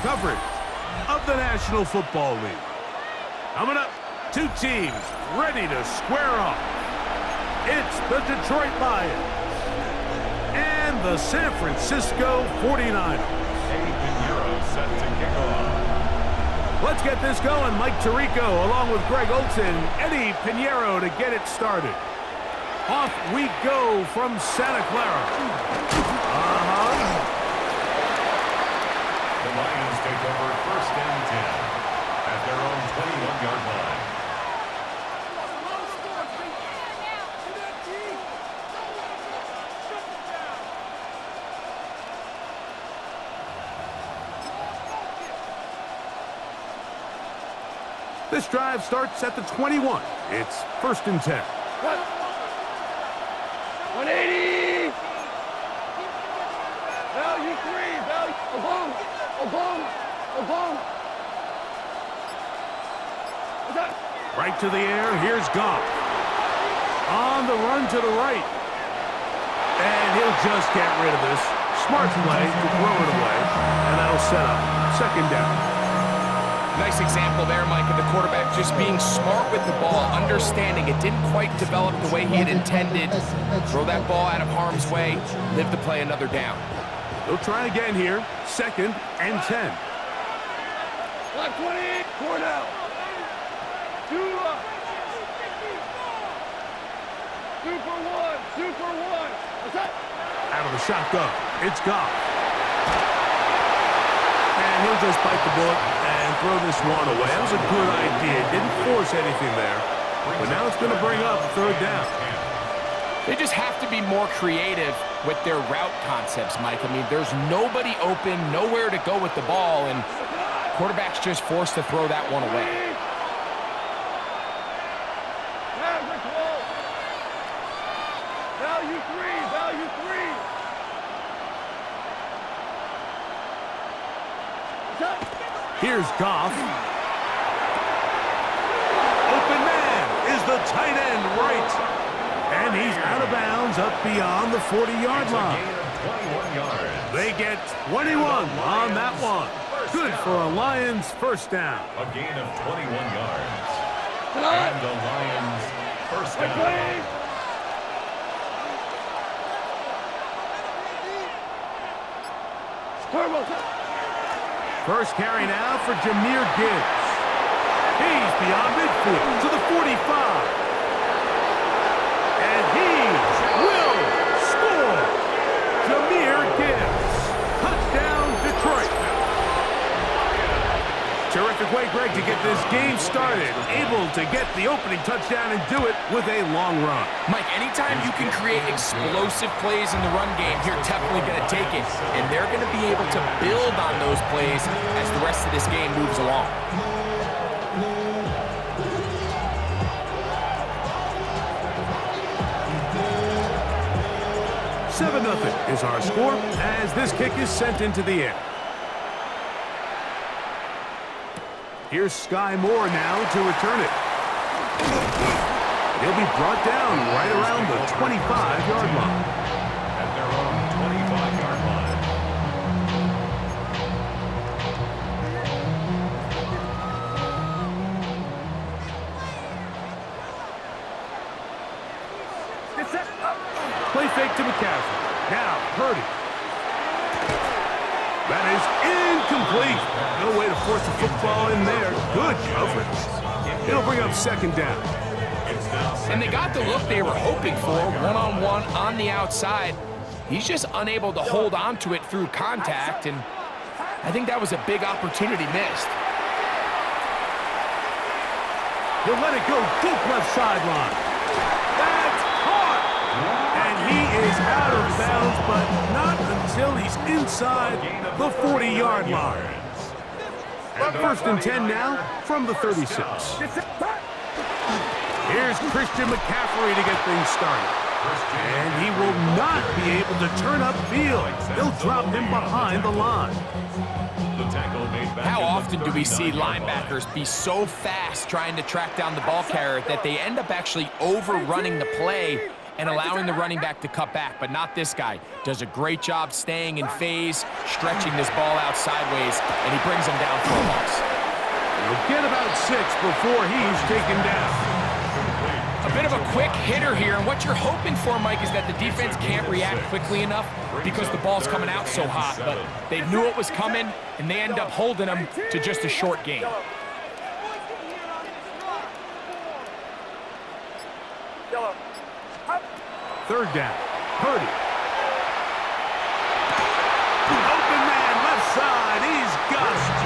coverage of the National Football League. Coming up, two teams ready to square off. It's the Detroit Lions and the San Francisco 49ers. Set to kick off. Let's get this going. Mike Tirico along with Greg Olson, Eddie Pinheiro to get it started. Off we go from Santa Clara. The Lions take over 1st and 10 at their own 21-yard line. This drive starts at the 21. It's 1st and 10. 180! Value 3! Value! Right to the air, here's Goff. On the run to the right. And he'll just get rid of this. Smart play to throw it away. And that'll set up 2nd down. Nice example there, Mike, of the quarterback just being smart with the ball, understanding it didn't quite develop the way he had intended. Throw that ball out of harm's way, live to play another down. He'll try again here, 2nd and 10. Black 20, 4 down. 2 up. Super 1. What's that? Out of the shotgun, it's Goff. And he'll just bite the bullet and throw this one away. That was a good idea. Didn't force anything there. But now it's going to bring up 3rd down. They just have to be more creative with their route concepts, Mike. I mean, there's nobody open, nowhere to go with the ball, and quarterback's just forced to throw that one away. Value 3. Here's Goff. Open man is the tight end right. And he's out of bounds up beyond the 40-yard line. They get 21 on that one. Good for a Lions 1st down. A gain of 21 yards. And the Lions 1st down. First carry now for Jahmyr Gibbs. He's beyond midfield to the 45. And he will score. Jahmyr Gibbs. Touchdown, Detroit. Terrific way, Greg, to get this game started. Able to get the opening touchdown and do it with a long run. Mike, anytime you can create explosive plays in the run game, you're definitely going to take it. And they're going to be able to build on those plays as the rest of this game moves along. Seven 0 is our score as this kick is sent into the air. Here's Sky Moore now to return it. He'll be brought down right around the 25-yard line. At their own 25-yard line. Play fake to McCaffrey. Now, Purdy. That is incomplete. No way to force the football in there. Good coverage. It'll bring up 2nd down. And they got the look they were hoping for, one-on-one on the outside. He's just unable to hold on to it through contact, and I think that was a big opportunity missed. He'll let it go deep left sideline. That's caught. And he is out of bounds, but not until he's inside the 40-yard line. 1st and 10 now from the 36. Here's Christian McCaffrey to get things started. And he will not be able to turn upfield. They'll drop him behind the line. How often do we see linebackers be so fast trying to track down the ball carrier that they end up actually overrunning the play and allowing the running back to cut back, but not this guy. Does a great job staying in phase, stretching this ball out sideways, and he brings him down for a loss. He'll get about 6 before he's taken down. A bit of a quick hitter here, and what you're hoping for, Mike, is that the defense can't react quickly enough because the ball's coming out so hot, but they knew it was coming, and they end up holding them to just a short gain. Third down, Purdy. Open man, left side, he's got it.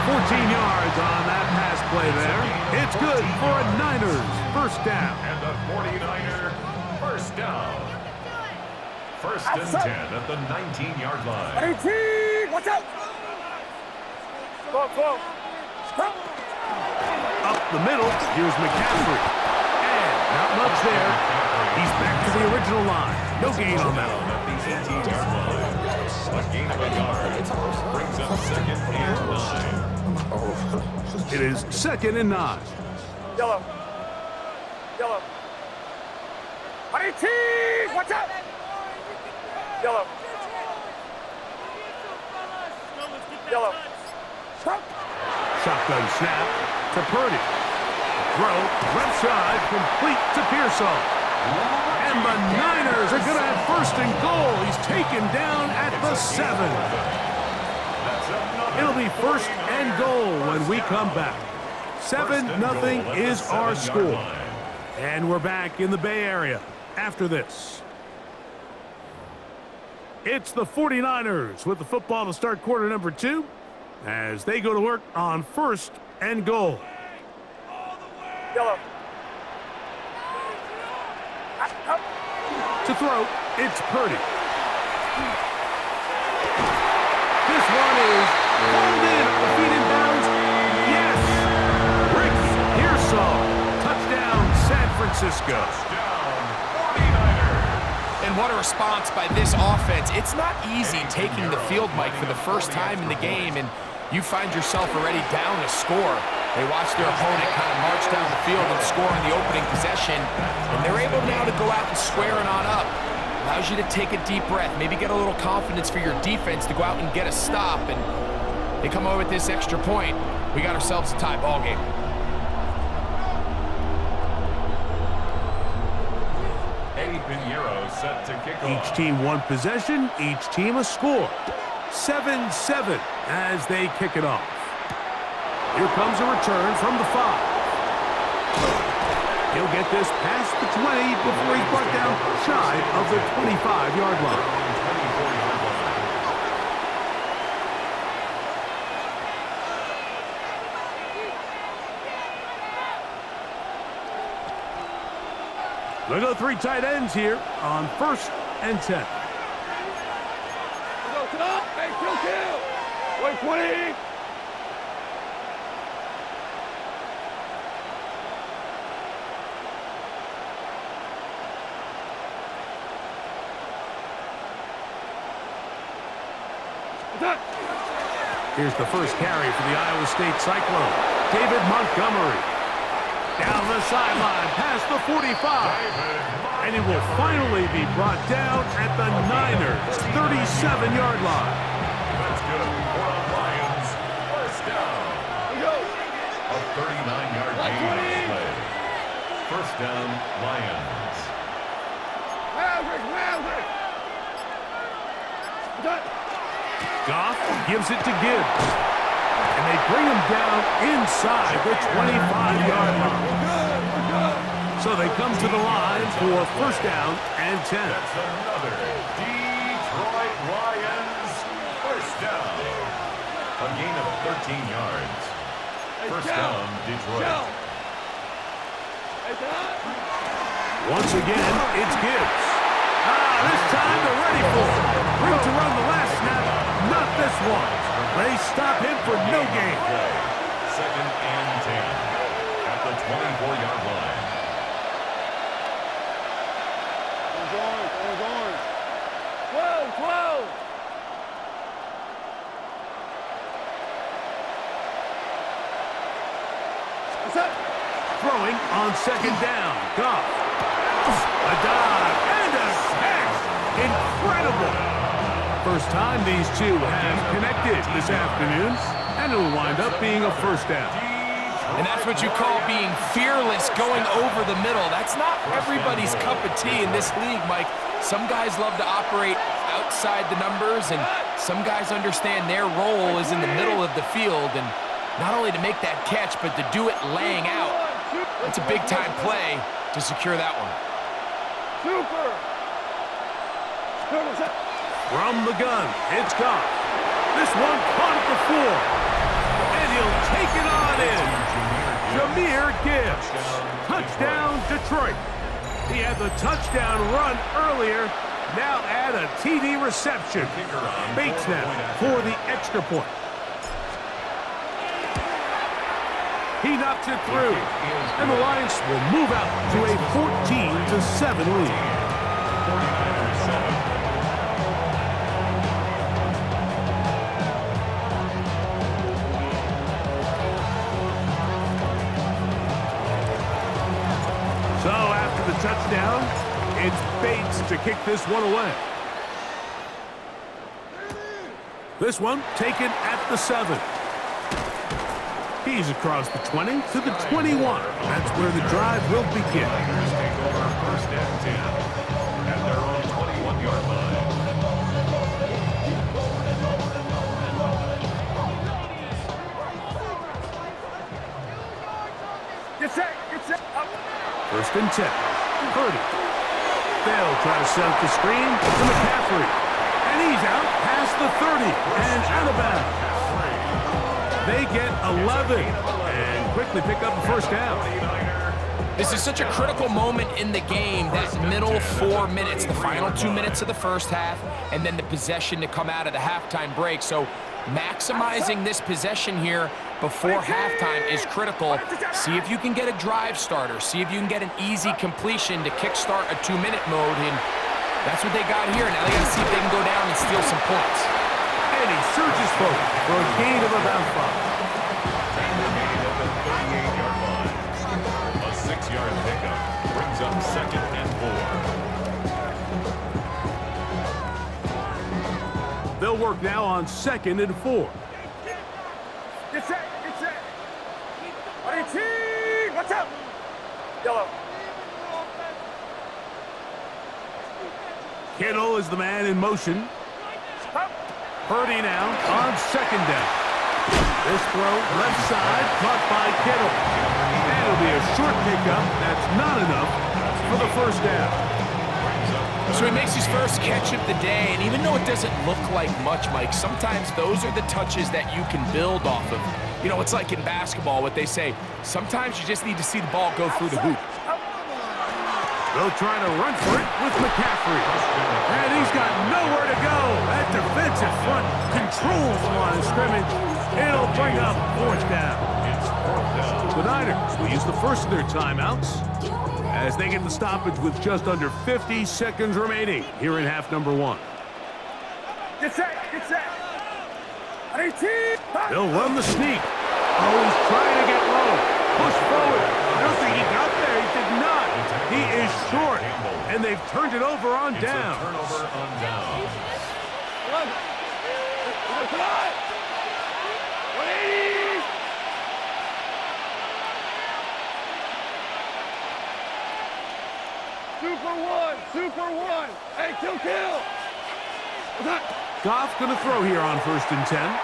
14 yards on that pass play there. It's good for a Niners first down. And the 49er first down. First and 10 at the 19-yard line. 18, watch out! Go. Up the middle, here's McCaffrey. And not much there. He's back to the original line. No gain on that one. At the 18-yard line. A gain of a yard brings up second and 9. It is second and 9. Yellow. 18, watch out! Yellow. Shotgun snap to Purdy. Throw, left side, complete to Pearsall. And the Niners are going to have first and goal. He's taken down at the 7. It'll be first and goal when we come back. 7-0 is our score. And we're back in the Bay Area after this. It's the 49ers with the football to start quarter number 2 as they go to work on first and goal. Yellow. To throw, it's Purdy. This one is pulled in at the feet in bounds. Yes! Rick Pearsall. Touchdown, San Francisco. And what a response by this offense. It's not easy taking the field, Mike, for the first time in the game, and you find yourself already down a score. They watch their opponent kind of march down the field and score in the opening possession, and they're able now to go out and square it on up. Allows you to take a deep breath, maybe get a little confidence for your defense to go out and get a stop, and they come away with this extra point. We got ourselves a tie ball game. Set to kick off. Each team one possession, each team a score. 7-7 as they kick it off. Here comes a return from the 5. He'll get this past the 20 before he's brought down shy of the 25-yard line. We'll go 3 tight ends here on first and 10. Go, hey, kill. Wait, 20. Here's the first carry for the Iowa State Cyclone. David Montgomery. Down the sideline, past the 45. And he will finally be brought down at the Niners' 37-yard line. That's good for the Lions. First down. A 39-yard gain play. First down, Lions. Maverick. Goff gives it to Gibbs. And they bring him down inside the 25-yard line. So they come to the line for first down and 10. That's another Detroit Lions first down. A gain of 13 yards. First down, Detroit. Once again, it's Gibbs. This time they're ready for it. Room to run the last snap. Not this one. They stop him for no gain. Second and 10 at the 24-yard line. Throwing on second down. Goff. A dive and a catch. Incredible. First time these two have connected this afternoon, and it'll wind up being a first down. And that's what you call being fearless, going over the middle. That's not everybody's cup of tea in this league, Mike. Some guys love to operate outside the numbers, and some guys understand their role is in the middle of the field, and not only to make that catch, but to do it laying out. It's a big-time play to secure that one. Super. From the gun, it's Goff. This one caught at the floor, and he'll take it on in. Jahmyr Gibbs. Touchdown, Detroit. He had the touchdown run earlier. Now add a TD reception. Bates them for the extra point. He knocks it through, and the Lions will move out to a 14-7 lead. 49ers 7. So after the touchdown, it's Bates to kick this one away. This one taken at the 7. He's across the 20 to the 21. That's where the drive will begin. Niners take over first and 10 at their own 21-yard line. Get set. Get set. Up. First and 10. Purdy. They'll try to set up the screen to McCaffrey. And he's out past the 30 and out of bounds. They get 11 and quickly pick up a first down. This is such a critical moment in the game, that middle 4 minutes, the final 2 minutes of the first half, and then the possession to come out of the halftime break. So maximizing this possession here before halftime is critical. See if you can get a drive starter. See if you can get an easy completion to kickstart a 2-minute mode, and that's what they got here. Now they got to see if they can go down and steal some points. And he surges forward for a gain of about 5. Remaining at the 38-yard line. A 6-yard pickup brings up second and 4. They'll work now on 2nd and 4. Get set. Get set. Ready, team. Watch out. Yellow. Kittle is the man in motion. Up. Purdy now on 2nd down. This throw left side caught by Kittle. And it'll be a short pickup. That's not enough for the first down. So he makes his first catch of the day, and even though it doesn't look like much, Mike, sometimes those are the touches that you can build off of. You know, it's like in basketball, what they say, sometimes you just need to see the ball go through the hoop. They'll try to run for it with McCaffrey. And he's got nowhere to go. That defensive front controls the line of scrimmage. It'll bring up 4th down. The Niners will use the first of their timeouts as they get the stoppage with just under 50 seconds remaining here in half number 1. Get set. Get set. Ready, team. They'll run the sneak. Oh, he's trying to get low. Push forward. I don't think he got there. He did not. He is short. And they've turned it over on It's a down. turnover on down. Come on. 180. Super one. Hey, kill. Goff going to throw here on 1st and 10.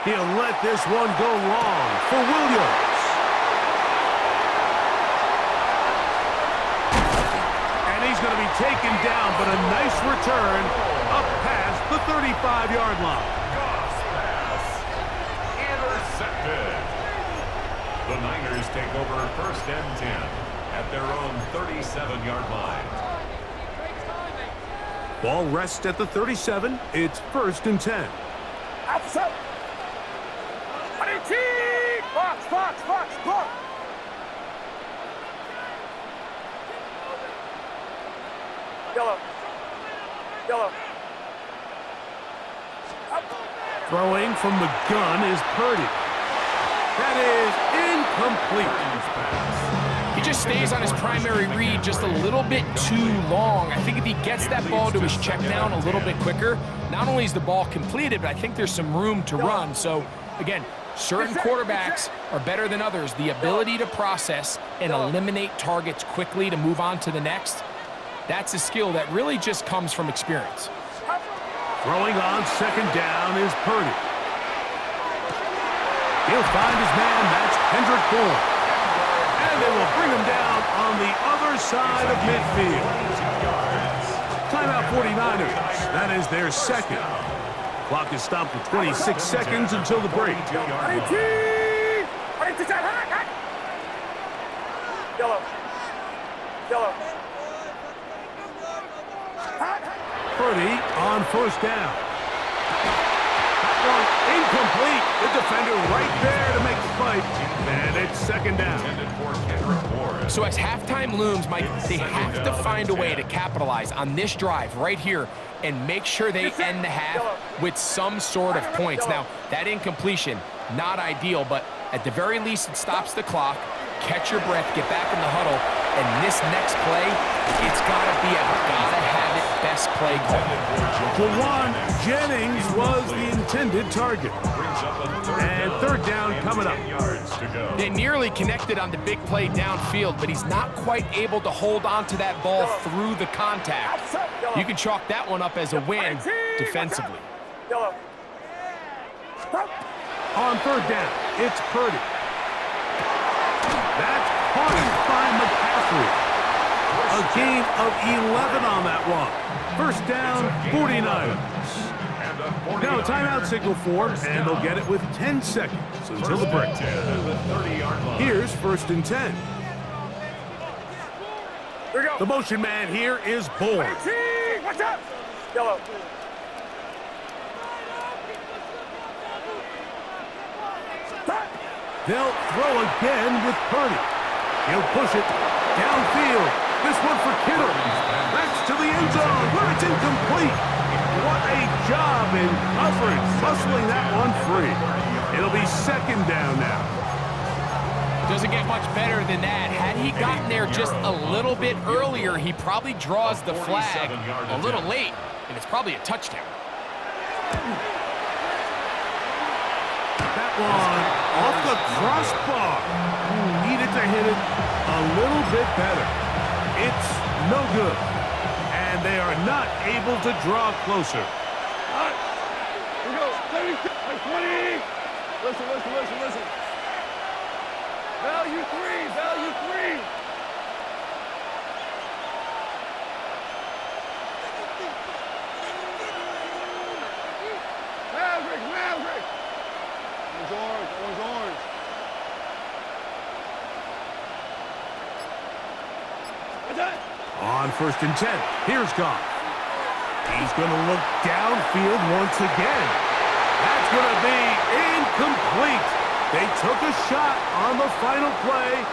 He'll let this one go long for Williams. And he's going to be taken down, but a nice return up past the 35-yard line. Goff's pass intercepted. The Niners take over 1st and 10 at their own 37-yard line. Ball rests at the 37. It's 1st and 10. Outside. Ready, team. Fox. Block. Yellow. Up. Throwing from the gun is Purdy. That is incomplete. He just stays on his primary read just a little bit too long. I think if he gets that ball to his check down a little bit quicker, not only is the ball completed, but I think there's some room to run. So, again, certain quarterbacks are better than others. The ability to process and eliminate targets quickly to move on to the next, that's a skill that really just comes from experience. Throwing on second down is Purdy. He'll find his man. That's Kendrick Bourne. And they will bring him down on the other side of midfield. Timeout 49ers. That is their second. Clock is stopped with 26 seconds until the break. Yellow. Yellow. Purdy on first down. That one incomplete. The defender right there to make the fight. And it's second down. So as halftime looms, Mike, they have to find a way to capitalize on this drive right here and make sure they end the half with some sort of points. Now, that incompletion, not ideal, but at the very least, it stops the clock. Catch your breath, get back in the huddle, and this next play, it's got to be a gotta-have-it best play call. Jawan Jennings was the intended target. And third down coming up. They nearly connected on the big play downfield, but he's not quite able to hold on to that ball through the contact. You can chalk that one up as a win defensively. On third down, it's Purdy. That's caught by McCaffrey. A gain of 11 on that one. First down, 49ers. Now a timeout signal form, and they'll get it with 10 seconds until the break. Here's first and 10. The motion man here is Bourne. Watch out! Yellow. They'll throw again with Purdy. He'll push it downfield. This one for Kittle. That's to the end zone where it's incomplete. What a job in coverage, muscling that one free. It'll be second down now. Doesn't get much better than that. Had he gotten there just a little bit earlier, he probably draws the flag a little late, and it's probably a touchdown. That one off the crossbar. Needed to hit it a little bit better. It's no good. And they are not able to draw closer. All right. Here we go. 20. Listen. Value three. Maverick. Orange. On first and 10, here's Goff. He's going to look downfield once again. That's going to be incomplete. They took a shot on the final play.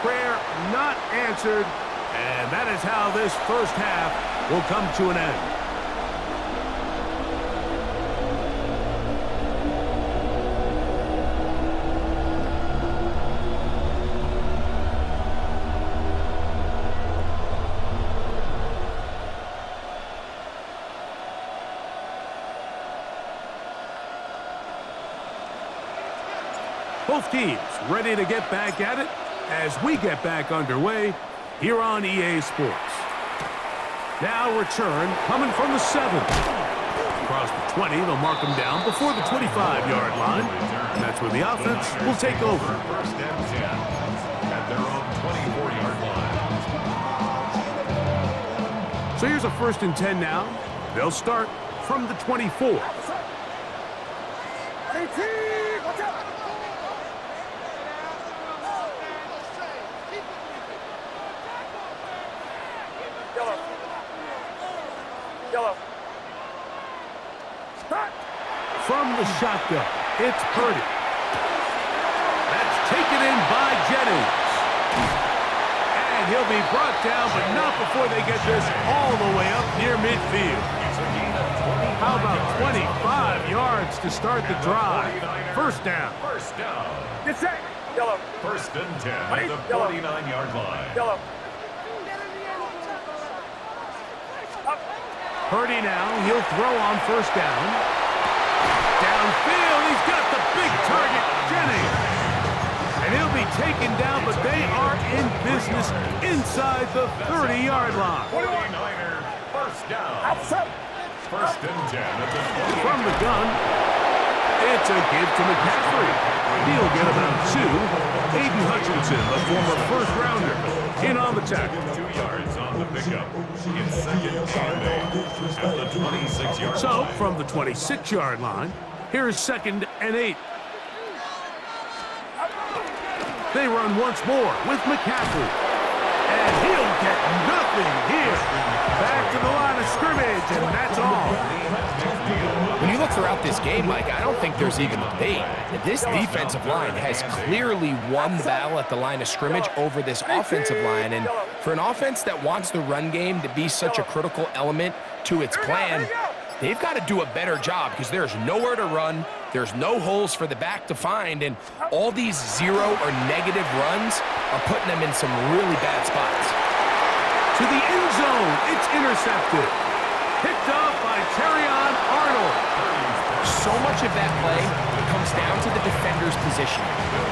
Prayer not answered. And that is how this first half will come to an end. Both teams ready to get back at it as we get back underway here on EA Sports. Now return coming from the 7. Across the 20, they'll mark them down before the 25-yard line. And that's where the offense will take over. First and 10 at their own 24-yard line. So here's a first and 10 now. They'll start from the 24. 18. Watch out! Yellow. From the shotgun, it's Purdy. That's taken in by Jennings. And he'll be brought down, but not before they get this all the way up near midfield. How about 25 yards to start the drive? First down. Get set. Yellow. First and 10 at the 49-yard line. Yellow. Purdy now, he'll throw on first down. Downfield, he's got the big target, Jennings. And he'll be taken down, but they are in business inside the 30-yard line. 49er, first down. First and 10 at the 20. From the gun, it's a give to McCaffrey. He'll get about 2. Aiden Hutchinson, the former first-rounder, in on the tackle. 2 yards on the pickup. It's second and 8 at the 26-yard line. So, from the 26-yard line, here is second and 8. They run once more with McCaffrey. And he'll get nothing here. Back to the line of scrimmage, and that's all. When you look throughout this game, Mike, I don't think there's even a debate. This defensive line has clearly won the battle at the line of scrimmage over this offensive line. And for an offense that wants the run game to be such a critical element to its plan, they've got to do a better job because there's nowhere to run. There's no holes for the back to find. And all these zero or negative runs are putting them in some really bad spots. To the end zone, it's intercepted. Picked off by Terrion Arnold. So much of that play comes down to the defender's position.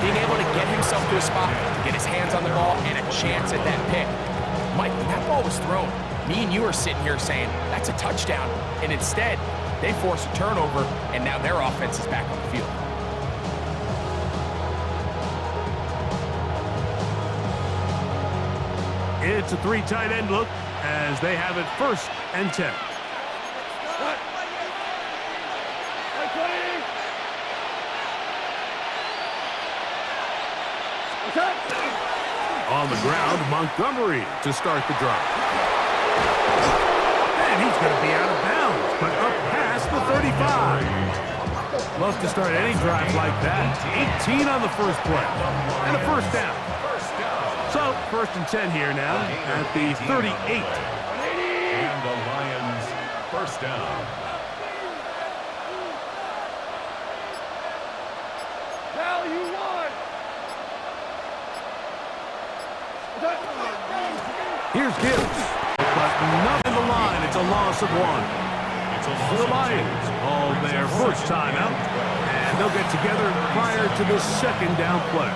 Being able to get himself to a spot, to get his hands on the ball, and a chance at that pick. Mike, when that ball was thrown, me and you are sitting here saying, that's a touchdown. And instead, they force a turnover, and now their offense is back on the field. It's a 3 tight end look as they have it first and 10. On the ground, Montgomery to start the drive. And he's going to be out of bounds, but up past the 35. Love to start any drive like that. 18 on the first play. And a first down. So, first and 10 here now at the 38. And the Lions, first down. Value 1. Here's Gibbs, but not in the line. It's a loss of 1. The Lions call their first timeout, and they'll get together prior to this second down play.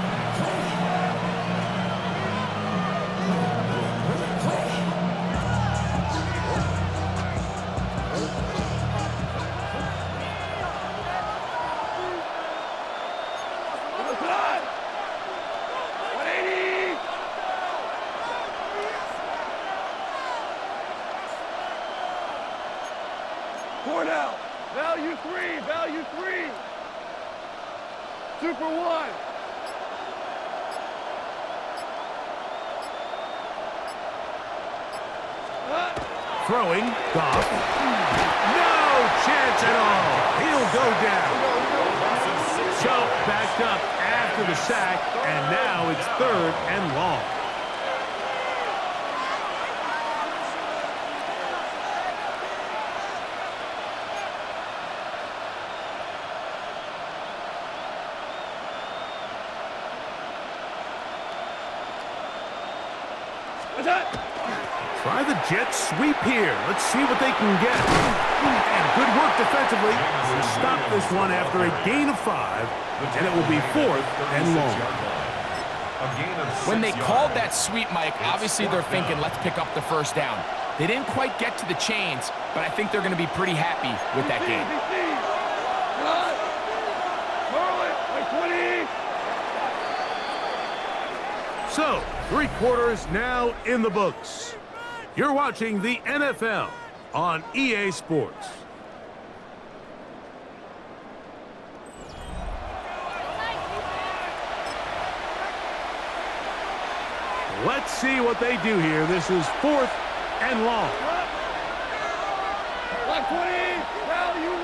Cornell, value 3, value 3. Super 1. Throwing, Goff. No chance at all. He'll go down. So, backed up after the sack, and now it's 3rd and long. Try the jet sweep here. Let's see what they can get. And good work defensively to stop this one after a gain of 5, and it will be 4th and long. When they called that sweep, Mike, obviously they're thinking, let's pick up the first down. They didn't quite get to the chains, but I think they're going to be pretty happy with that game. So, 3 quarters now in the books. You're watching the NFL on EA Sports. Let's see what they do here. This is 4th and long. Black 20, value 1.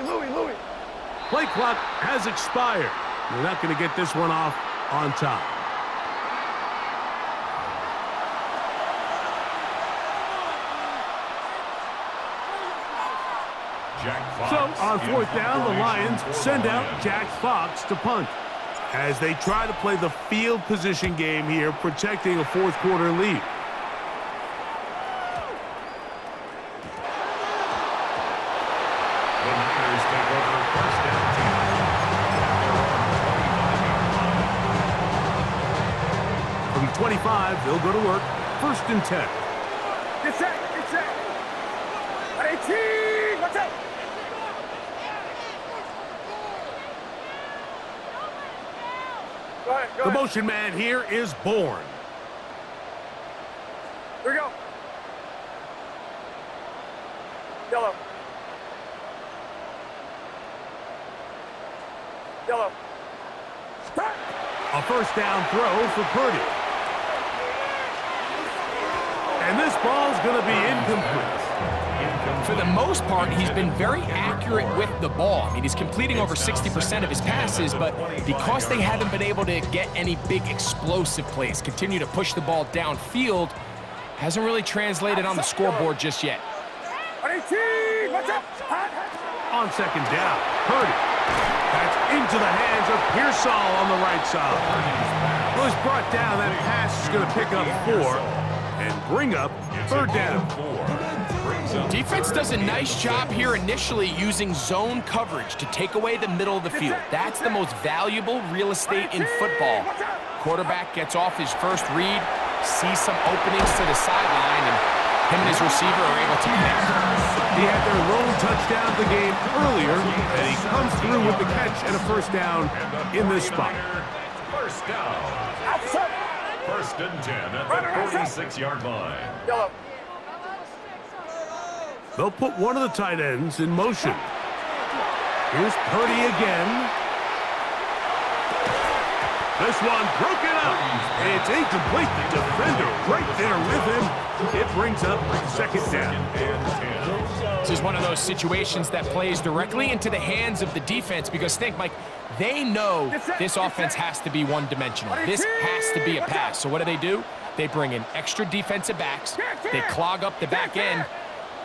Louis. Play clock has expired. You're not going to get this one off on top. So on fourth down, the Lions send out Jack Fox to punt as they try to play the field position game here, protecting a fourth quarter lead. The Niners take over first down 10. From 25, they'll go to work. First and 10. Get set. 18, watch out. Go ahead. The motion man here is Bourne. Here we go. Yellow. A first down throw for Purdy. And this ball's going to be incomplete. For the most part, he's been very accurate with the ball. I mean, he's completing over 60% of his passes, but because they haven't been able to get any big explosive plays, continue to push the ball downfield, hasn't really translated on the scoreboard just yet. 18, watch out. On second down, Purdy. That's into the hands of Pearsall on the right side. Well, he's brought down. That pass is going to pick up 4 and bring up third down. Defense does a nice job here initially using zone coverage to take away the middle of the field. That's the most valuable real estate in football. Quarterback gets off his first read, sees some openings to the sideline, and him and his receiver are able to connect. He had their lone touchdown of the game earlier, and he comes through with the catch and a first down in this spot. First down. First and 10 at the 46-yard line. Yellow. They'll put one of the tight ends in motion. Here's Purdy again. This one broken up. It's incomplete. The defender right there with him. It brings up second down. This is one of those situations that plays directly into the hands of the defense because think, Mike, they know this offense has to be one-dimensional. This has to be a pass. So what do? They bring in extra defensive backs. They clog up the back end.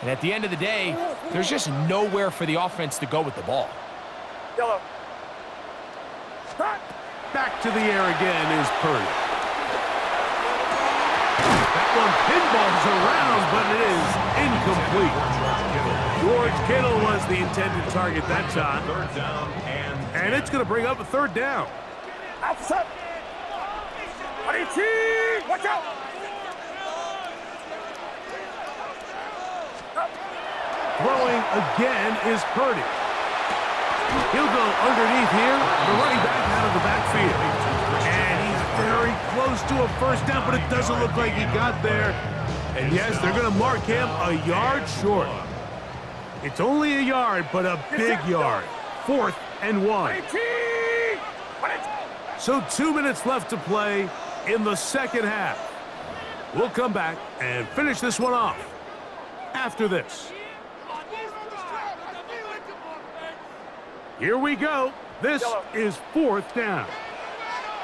And at the end of the day, there's just nowhere for the offense to go with the ball. Yellow. Back to the air again is Purdy. That one pinballs around, but it is incomplete. George Kittle was the intended target that time. Third down And it's going to bring up a third down. Outside. 18, watch out. Throwing again is Purdy. He'll go underneath here. The running back out of the backfield. And he's very close to a first down, but it doesn't look like he got there. And yes, they're going to mark him a yard short. It's only a yard, but a big yard. 4th and 1. So 2 minutes left to play in the second half. We'll come back and finish this one off after this. Here we go. This is 4th down.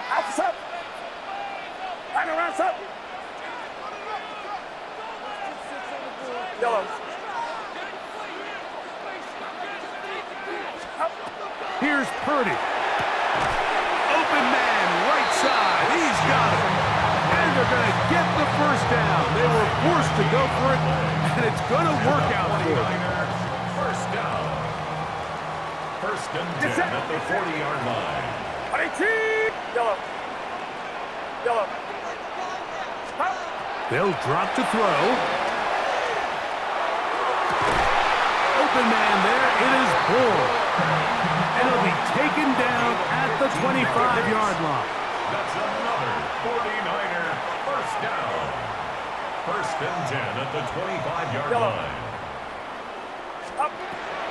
Outside. Right around, sir. Yellow. Here's Purdy. Open man, right side. He's got it. And they're going to get the first down. They were forced to go for it, and it's going to work out for them. First down. First and 10 at the 40-yard line. 18. Yellow. Yellow. They'll drop to throw. Open man there. It is Bourne. And it'll be taken down at the 25-yard line. That's another 49er first down. First and 10 at the 25-yard line.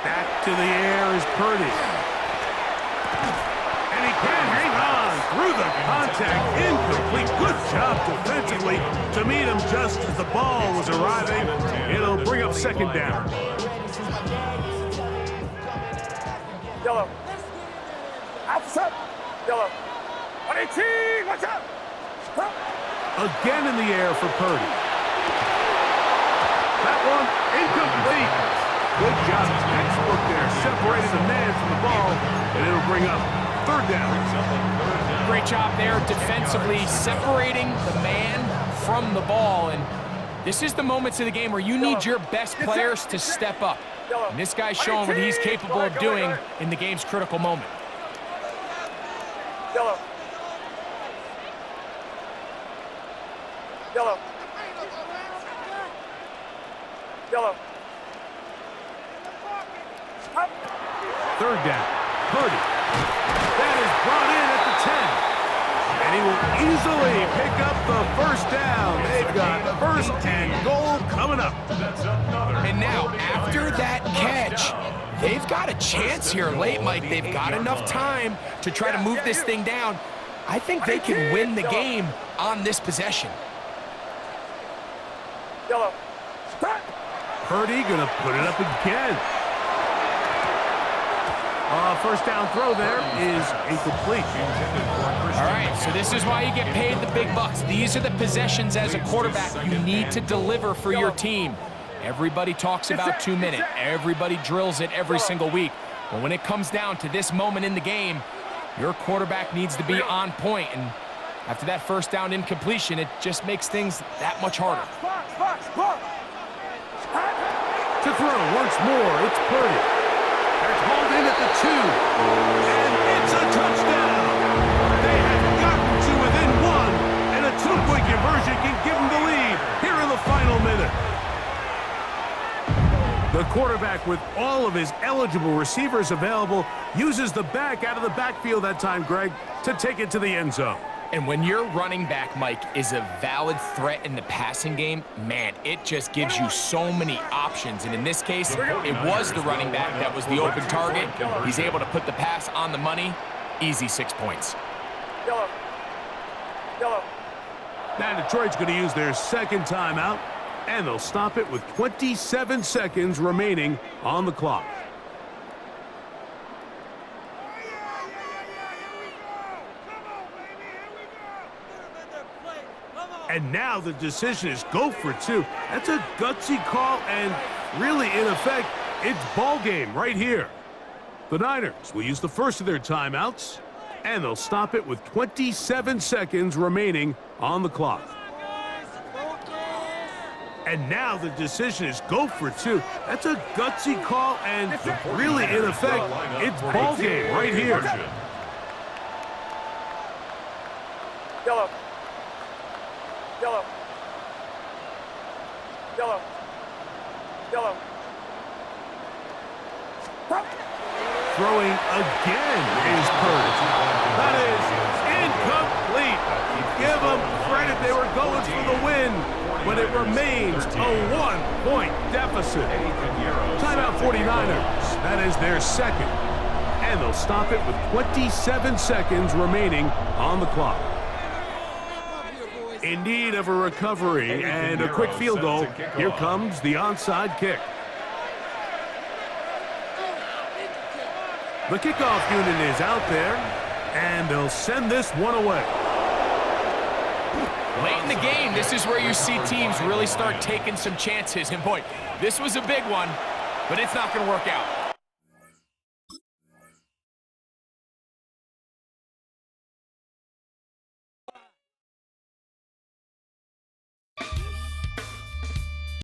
Back to the air is Purdy. And he can't hang on through the contact. Incomplete. Good job defensively to meet him just as the ball was arriving. It'll bring up second down. Yellow. Outside. Yellow. 18. Watch out. Stop. Again in the air for Purdy. That one incomplete. Good job, textbook there, separating the man from the ball, and it'll bring up third down. Great job there defensively, separating the man from the ball. And this is the moments of the game where you need your best players to step up. And this guy's showing what he's capable of doing in the game's critical moment. Yellow. Yellow. Yellow. Up. Third down, Purdy. That is brought in at the 10. And he will easily pick up the first down. They've got first and goal coming up. And now, after that catch, they've got a chance here late, Mike. They've got enough time to try to move this thing down. I think they can win the game on this possession. Yellow. Stop. Purdy gonna put it up again. First down throw there is incomplete. All right, so this is why you get paid the big bucks. These are the possessions as a quarterback you need to deliver for your team. Everybody talks about 2 minutes. Everybody drills it every single week. But when it comes down to this moment in the game, your quarterback needs to be on point. And after that first down incompletion, it just makes things that much harder. To throw once more, it's Purdy. That's hauled in at the 2. And it's a touchdown. They have gotten to within 1, and a 2-point conversion can give them the lead here in the final minute. The quarterback, with all of his eligible receivers available, uses the back out of the backfield that time, Greg, to take it to the end zone. And when your running back, Mike, is a valid threat in the passing game, man, it just gives you so many options. And in this case, it was the running back that was the open target. He's able to put the pass on the money. Easy 6 points. Yellow. Yellow. Now Detroit's going to use their second timeout, and they'll stop it with 27 seconds remaining on the clock. And now the decision is go for 2. That's a gutsy call, and really, in effect, it's ball game right here. The Niners will use the first of their timeouts, and they'll stop it with 27 seconds remaining on the clock. And now the decision is go for 2. That's a gutsy call, and really, in effect, it's ball game right here. Yellow. Yellow. Yellow. Yellow. Stop. Throwing again is Purdy. That is incomplete. Give them credit. They were going for the win, but it remains a 1-point deficit. Timeout 49ers. That is their second. And they'll stop it with 27 seconds remaining on the clock. In need of a recovery and a quick field goal, here comes the onside kick. The kickoff unit is out there, and they'll send this one away. Late in the game, this is where you see teams really start taking some chances. And boy, this was a big one, but it's not going to work out.